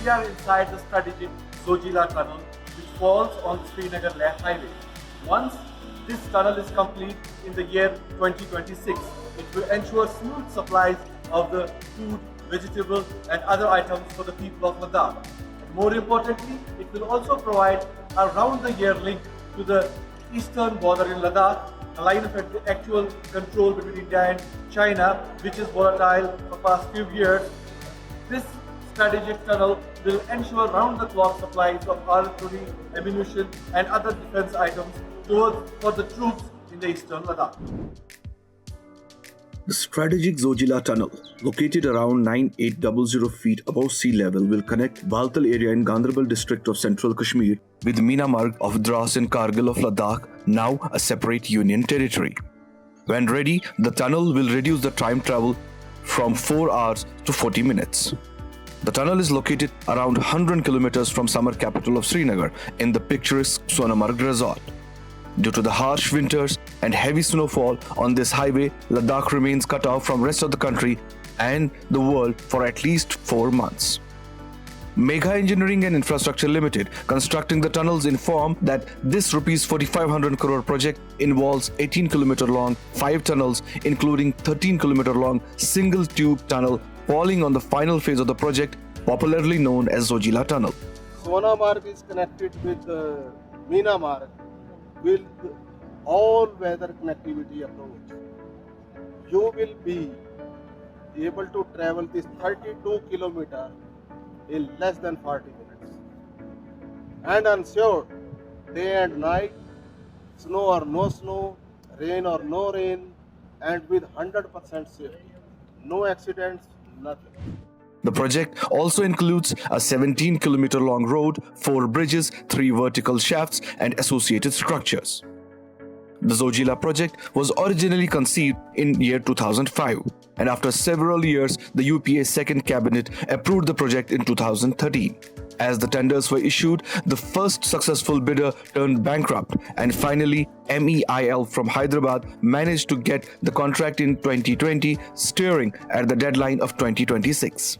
we are inside the strategic Zojila tunnel, which falls on the Srinagar-Leh highway. Once this tunnel is complete in the year 2026, it will ensure smooth supplies of the food, vegetable and other items for the people of Ladakh. More importantly, it will also provide a round-the-year link to the eastern border in Ladakh, a line of actual control between India and China, which is volatile for the past few years. This strategic tunnel will ensure round-the-clock supplies of artillery, ammunition and other defense items for the troops in the eastern Ladakh. The strategic Zojila tunnel, located around 9800 feet above sea level, will connect Baltal area in Ganderbal district of central Kashmir with Meena Marg of Dras and Kargil of Ladakh, now a separate union territory. When ready, the tunnel will reduce the time travel from 4 hours to 40 minutes. The tunnel is located around 100 kilometers from summer capital of Srinagar in the picturesque Sonamarg resort. Due to the harsh winters and heavy snowfall on this highway, Ladakh remains cut off from rest of the country and the world for at least 4 months. Megha Engineering and Infrastructure Limited, constructing the tunnels, inform that this Rs 4,500 crore project involves 18 km long 5 tunnels, including 13 km long single tube tunnel falling on the final phase of the project, popularly known as Zojila Tunnel. Sonamarg is connected with Meena Marg with all-weather connectivity approach. You will be able to travel this 32 km in less than 40 minutes. And ensured day and night, snow or no snow, rain or no rain, and with 100% safety. No accidents, nothing. The project also includes a 17 km long road, 4 bridges, 3 vertical shafts and associated structures. The Zojila project was originally conceived in year 2005, and after several years, the UPA's second cabinet approved the project in 2013. As the tenders were issued, the first successful bidder turned bankrupt, and finally MEIL from Hyderabad managed to get the contract in 2020, staring at the deadline of 2026.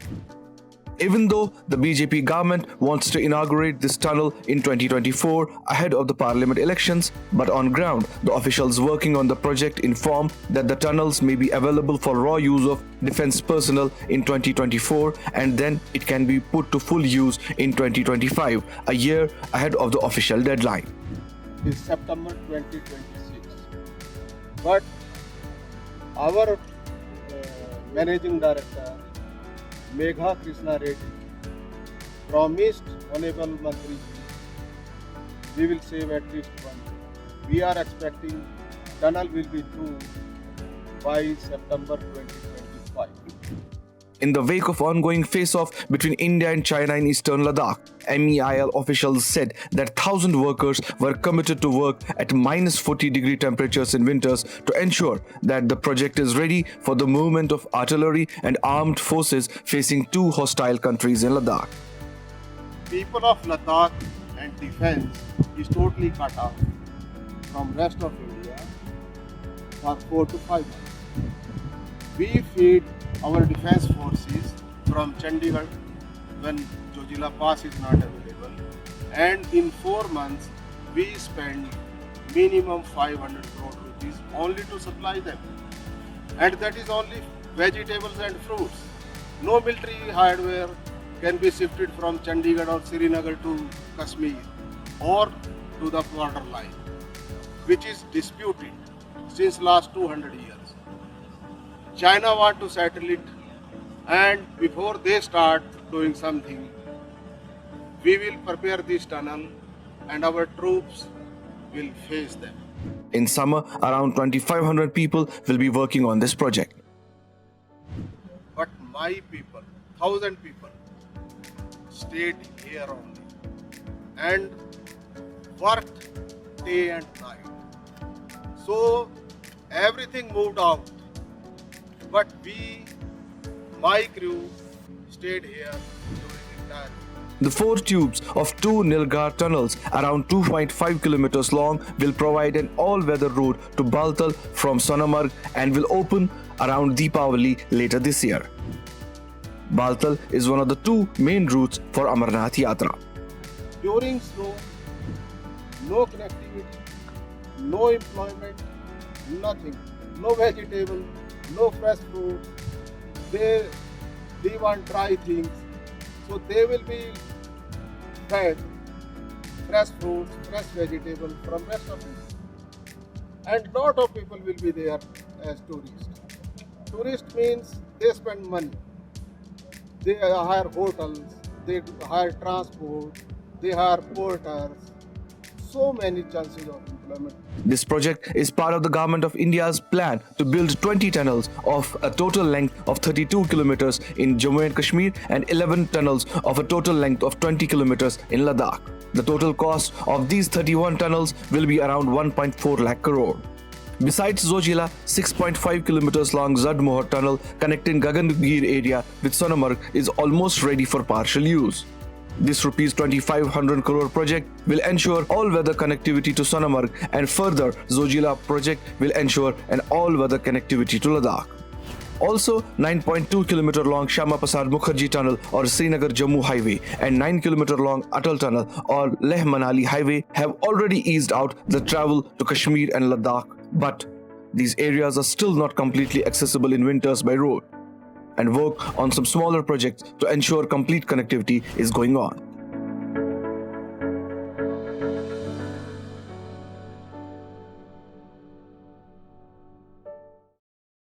Even though the BJP government wants to inaugurate this tunnel in 2024 ahead of the parliament elections, but on ground, the officials working on the project inform that the tunnels may be available for raw use of defense personnel in 2024 and then it can be put to full use in 2025, a year ahead of the official deadline. Is September 2026. But our managing director, Megha Krishna Reddy, promised Honorable Mantri, we will save at least 1 year. We are expecting tunnel will be through by September 2025. In the wake of ongoing face-off between India and China in eastern Ladakh, MEIL officials said that 1,000 workers were committed to work at -40-degree temperatures in winters to ensure that the project is ready for the movement of artillery and armed forces facing 2 hostile countries in Ladakh. People of Ladakh and defense is totally cut off from rest of India for 4 to 5 months. We feed our defense forces from Chandigarh when Zojila Pass is not available, and in 4 months we spend minimum 500 crore rupees only to supply them, and that is only vegetables and fruits. No military hardware can be shifted from Chandigarh or Srinagar to Kashmir or to the border line, which is disputed since last 200 years. China want to settle it, and before they start doing something, we will prepare this tunnel and our troops will face them. In summer, around 2,500 people will be working on this project. But my people, 1,000 people, stayed here only and worked day and night. So everything moved out. But my crew, stayed here during the entire. The 4 tubes of 2 Nilgar tunnels, around 2.5 kilometers long, will provide an all-weather route to Baltal from Sonamarg and will open around Deepavali later this year. Baltal is one of the two main routes for Amarnath Yatra. During snow, no connectivity, no employment, nothing, no vegetable, no fresh fruit. They want dry things, so they will be fed fresh fruits, fresh vegetables from rest of it. And lot of people will be there as tourists. Tourist means they spend money. They hire hotels, they hire transport, they hire porters. So many chances of employment. This project is part of the Government of India's plan to build 20 tunnels of a total length of 32 kilometers in Jammu and Kashmir and 11 tunnels of a total length of 20 kilometers in Ladakh. The total cost of these 31 tunnels will be around 1.4 lakh crore. Besides Zojila, 6.5 kilometers long Zadmohar tunnel connecting Gagangir area with Sonamarg is almost ready for partial use. This Rs 2,500 crore project will ensure all-weather connectivity to Sonamarg, and further Zojila project will ensure an all-weather connectivity to Ladakh. Also, 9.2 km long Shama Prasad Mukherjee Tunnel or Srinagar-Jammu Highway and 9 km long Atal Tunnel or Leh-Manali Highway have already eased out the travel to Kashmir and Ladakh, but these areas are still not completely accessible in winters by road, and work on some smaller projects to ensure complete connectivity is going on.